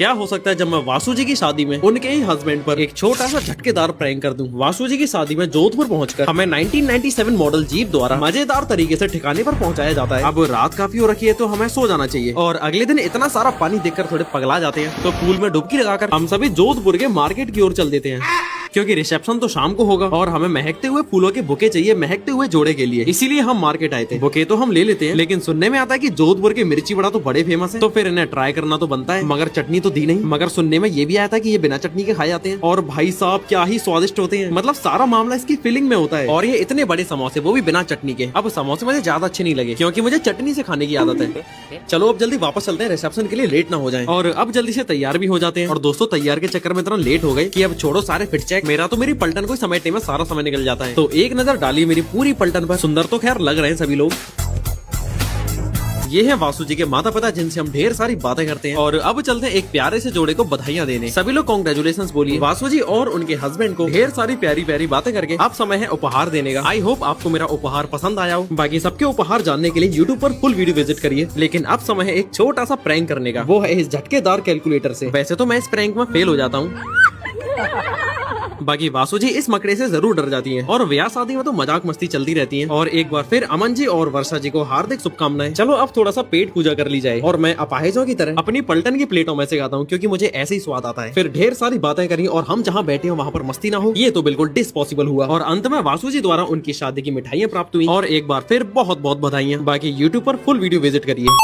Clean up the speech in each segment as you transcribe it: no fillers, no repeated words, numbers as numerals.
क्या हो सकता है जब मैं वासु जी की शादी में उनके ही हस्बैंड पर एक छोटा सा झटकेदार प्रैंक कर दूं। वासु जी की शादी में जोधपुर पहुंचकर हमें 1997 मॉडल जीप द्वारा मजेदार तरीके से ठिकाने पर पहुंचाया जाता है। अब रात काफी हो रखी है तो हमें सो जाना चाहिए और अगले दिन इतना सारा पानी देखकर थोड़े पगला जाते हैं तो पूल में डुबकी लगाकर हम सभी जोधपुर के मार्केट की ओर चल देते हैं क्योंकि रिसेप्शन तो शाम को होगा और हमें महकते हुए फूलों के बुके चाहिए महकते हुए जोड़े के लिए, इसीलिए हम मार्केट आए थे। बुके तो हम ले लेते हैं लेकिन सुनने में आता है कि जोधपुर के मिर्ची बड़ा तो बड़े फेमस है, तो फिर इन्हें ट्राई करना तो बनता है। मगर चटनी तो दी नहीं, मगर सुनने में ये भी आया था कि ये बिना चटनी के खाए जाते हैं और भाई साहब क्या ही स्वादिष्ट होते हैं। मतलब सारा मामला इसकी फीलिंग में होता है। और ये इतने बड़े समोसे, वो भी बिना चटनी के। अब समोसे मुझे ज्यादा अच्छे नहीं लगे क्योंकि मुझे चटनी से खाने की आदत है। चलो अब जल्दी वापस चलते हैं रिसेप्शन के लिए, लेट ना हो जाए। और अब जल्दी से तैयार भी हो जाते हैं। और दोस्तों तैयार के चक्कर में इतना लेट हो गए कि अब छोड़ो सारे फिट चेक, मेरा तो मेरी पलटन को समेटने में सारा समय निकल जाता है। तो एक नजर डाली मेरी पूरी पलटन पर। सुंदर तो खैर लग रहे हैं सभी लोग। ये हैं वासु जी के माता पिता जिनसे हम ढेर सारी बातें करते हैं। और अब चलते हैं एक प्यारे से जोड़े को बधाइयां देने। सभी लोग कांग्रेचुलेशंस बोलिए वासु जी और उनके हस्बैंड को। ढेर सारी प्यारी प्यारी बातें करके अब समय है उपहार देने का। आई होप आपको मेरा उपहार पसंद आया हो। बाकी सबके उपहार जानने के लिए YouTube पर फुल वीडियो विजिट करिए। लेकिन अब समय है एक छोटा सा प्रैंक करने का, वो है इस झटकेदार कैलकुलेटर से। वैसे तो मैं इस प्रैंक में फेल हो जाता हूँ बाकी वासु जी इस मकड़े से जरूर डर जाती हैं और ब्याह शादी में तो मजाक मस्ती चलती रहती है। और एक बार फिर अमन जी और वर्षा जी को हार्दिक शुभकामनाएं। चलो अब थोड़ा सा पेट पूजा कर ली जाए। और मैं अपाहिजों की तरह अपनी पलटन की प्लेटों में से खाता हूँ क्योंकि मुझे ऐसे ही स्वाद आता है। फिर ढेर सारी बातें करी और हम जहाँ बैठे हो वहाँ पर मस्ती ना हो, ये तो बिल्कुल डिसपॉसिबल हुआ। और अंत में वासु जी द्वारा उनकी शादी की मिठाइयाँ प्राप्त हुई। और एक बार फिर बहुत बहुत बधाइयाँ। बाकी YouTube पर फुल वीडियो विजिट करिए।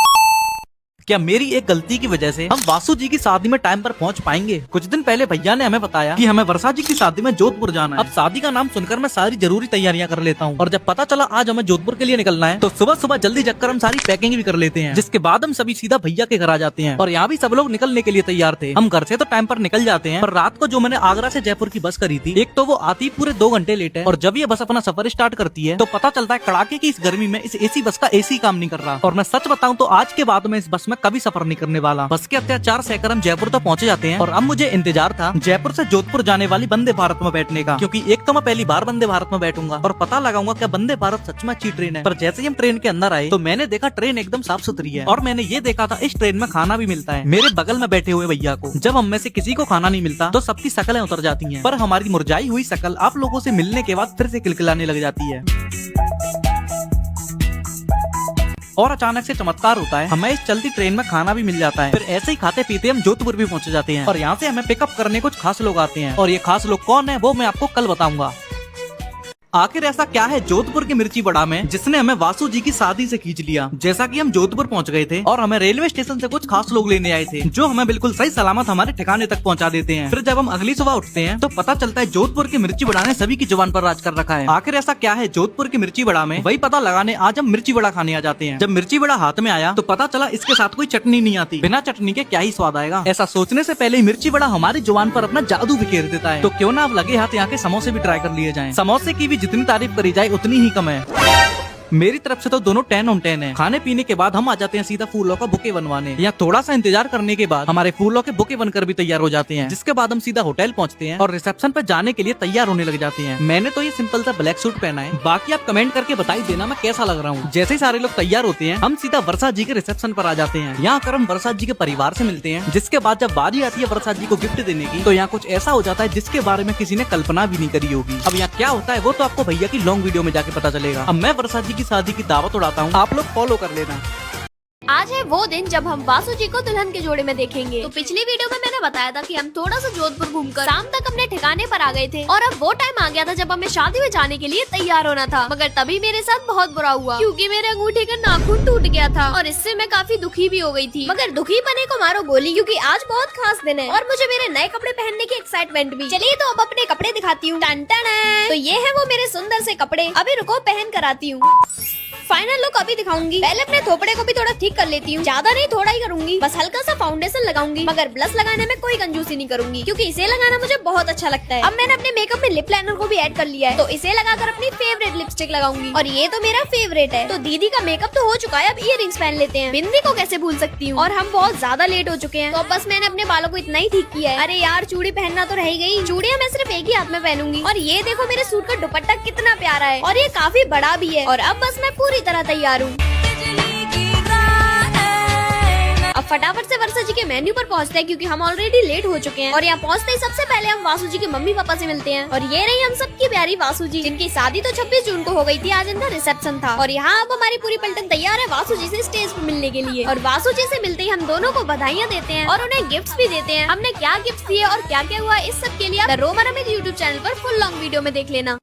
क्या मेरी एक गलती की वजह से हम वासु जी की शादी में टाइम पर पहुंच पाएंगे? कुछ दिन पहले भैया ने हमें बताया कि हमें वर्षा जी की शादी में जोधपुर जाना है। अब शादी का नाम सुनकर मैं सारी जरूरी तैयारियां कर लेता हूं। और जब पता चला आज हमें जोधपुर के लिए निकलना है तो सुबह सुबह जल्दी जगकर हम सारी पैकिंग भी कर लेते हैं, जिसके बाद हम सभी सीधा भैया के घर आ जाते हैं। और यहाँ भी सब लोग निकलने के लिए तैयार थे। हम घर से तो टाइम पर निकल जाते हैं, पर रात को जो मैंने आगरा से जयपुर की बस करी थी, एक तो वो आती पूरे 2 घंटे लेट है और जब ये बस अपना सफर स्टार्ट करती है तो पता चलता है कड़ाके की इस गर्मी में इस एसी बस का एसी काम नहीं कर रहा। और मैं सच बताऊं तो आज के बाद में इस बस में कभी सफर नहीं करने वाला। बस के अत्याचार सहकर हम जयपुर तक पहुंचे जाते हैं। और अब मुझे इंतजार था जयपुर से जोधपुर जाने वाली वंदे भारत में बैठने का, क्योंकि एक तो मैं पहली बार वंदे भारत में बैठूंगा और पता लगाऊंगा क्या वंदे भारत सच में अच्छी ट्रेन है। पर जैसे ही हम ट्रेन के अंदर आए तो मैंने देखा ट्रेन एकदम साफ सुथरी है। और मैंने ये देखा था इस ट्रेन में खाना भी मिलता है। मेरे बगल में बैठे हुए भैया को जब हम में से किसी को खाना नहीं मिलता तो सबकी शक्लें उतर जाती है, पर हमारी मुरझाई हुई शक्ल आप लोगों से मिलने के बाद फिर से खिलखिलाने लग जाती है। और अचानक से चमत्कार होता है, हमें इस चलती ट्रेन में खाना भी मिल जाता है। फिर ऐसे ही खाते पीते हम जोधपुर भी पहुंच जाते हैं। और यहाँ से हमें पिकअप करने कुछ खास लोग आते हैं और ये खास लोग कौन है वो मैं आपको कल बताऊंगा। आखिर ऐसा क्या है जोधपुर के मिर्ची बड़ा में जिसने हमें वासु जी की शादी से खींच लिया। जैसा कि हम जोधपुर पहुंच गए थे और हमें रेलवे स्टेशन से कुछ खास लोग लेने आए थे जो हमें बिल्कुल सही सलामत हमारे ठिकाने तक पहुंचा देते हैं। फिर जब हम अगली सुबह उठते हैं तो पता चलता है जोधपुर के मिर्ची बड़ा ने सभी की जुबान पर राज कर रखा है। आखिर ऐसा क्या है जोधपुर के मिर्ची बड़ा में, वही पता लगाने आज हम मिर्ची बड़ा खाने आ जाते हैं। जब मिर्ची बड़ा हाथ में आया तो पता चला इसके साथ कोई चटनी नहीं आती। बिना चटनी के क्या ही स्वाद आएगा। ऐसा सोचने से पहले ही मिर्ची बड़ा हमारी जुबान पर अपना जादू बिखेर देता है। तो क्यों ना अब लगे हाथ यहाँ के समोसे भी ट्राई कर लिए जाएं। समोसे की भी जितनी तारीफ करी जाए उतनी ही कम है। मेरी तरफ से तो दोनों 10 on 10 है। खाने पीने के बाद हम आ जाते हैं सीधा फूलों का बुके बनवाने। या थोड़ा सा इंतजार करने के बाद हमारे फूलों के बुके बनकर भी तैयार हो जाते हैं, जिसके बाद हम सीधा होटल पहुंचते हैं और रिसेप्शन पे जाने के लिए तैयार होने लग जाते हैं। मैंने तो ये सिंपल सा ब्लैक सूट पहना है, बाकी आप कमेंट करके बताई देना मैं कैसा लग रहा हूँ। जैसे ही सारे लोग तैयार होते हैं हम सीधा वर्षा जी के रिसेप्शन पर आ जाते हैं। यहाँ आकर हम वर्षा जी के परिवार से मिलते हैं, जिसके बाद जब बारी आती है वर्षा जी को गिफ्ट देने की तो यहाँ कुछ ऐसा हो जाता है जिसके बारे में किसी ने कल्पना भी नहीं करी होगी। अब यहाँ क्या होता है वो तो आपको भैया की लॉन्ग वीडियो में जाके पता चलेगा। अब मैं वर्षा जी की शादी की दावत उड़ाता हूँ, आप लोग फॉलो कर लेना। आज है वो दिन जब हम वासु जी को दुल्हन के जोड़े में देखेंगे। तो पिछली वीडियो में मैंने बताया था कि हम थोड़ा सा जोधपुर घूमकर शाम तक अपने ठिकाने पर आ गए थे और अब वो टाइम आ गया था जब हमें शादी में जाने के लिए तैयार होना था। मगर तभी मेरे साथ बहुत बुरा हुआ क्योंकि मेरे अंगूठे का नाखून टूट गया था और इससे मैं काफी दुखी भी हो गई थी। मगर दुखी बने को मारो गोली, क्योंकि आज बहुत खास दिन है और मुझे मेरे नए कपड़े पहनने की एक्साइटमेंट भी। चलिए तो अब अपने कपड़े दिखाती हूँ। तो ये है वो मेरे सुंदर से कपड़े, अभी रुको पहन कर आती हूँ। फाइनल लुक अभी दिखाऊंगी। पहले अपने थोपड़े को भी थोड़ा ठीक कर लेती हूँ, ज्यादा नहीं थोड़ा ही करूंगी। बस हल्का सा फाउंडेशन लगाऊंगी, मगर ब्लश लगाने में कोई कंजूसी नहीं करूंगी क्योंकि इसे लगाना मुझे बहुत अच्छा लगता है। अब मैंने अपने मेकअप में लिप लाइनर को भी ऐड कर लिया है, तो इसे लगाकर अपनी फेवरेट लिपस्टिक लगाऊंगी और ये तो मेरा फेवरेट है। तो दीदी का मेकअप तो हो चुका है, अब इयररिंग्स पहन लेते हैं। बिंदी को कैसे भूल सकती हूँ। और हम बहुत ज्यादा लेट हो चुके हैं तो अब बस मैंने अपने बालों को इतना ही ठीक किया है। अरे यार चूड़ी पहनना तो रह गई। चूड़ियाँ मैं सिर्फ एक ही हाथ में पहनूंगी। और ये देखो मेरे सूट का दुपट्टा कितना प्यारा है और ये काफी बड़ा भी है। और अब बस मैं पूरी तरह तैयार हूँ। अब फटाफट से वर्षा जी के मेन्यू पर पहुंचते हैं क्योंकि हम ऑलरेडी लेट हो चुके हैं। और यहाँ पहुंचते ही सबसे पहले हम वासु जी के मम्मी पापा से मिलते हैं। और ये रही हम सबकी प्यारी वासु जी, जिनकी शादी तो 26 जून को हो गई थी। आज इनका रिसेप्शन था और यहाँ अब हमारी पूरी पलटन तैयार है वासु जी से स्टेज पर मिलने के लिए। और वासु जी से मिलते ही हम दोनों को बधाइयाँ देते हैं और उन्हें गिफ्ट्स भी देते हैं। हमने क्या गिफ्ट दिए और क्या क्या हुआ, इस सब के लिए the Roman Amit YouTube channel पर फुल लॉन्ग वीडियो में देख लेना।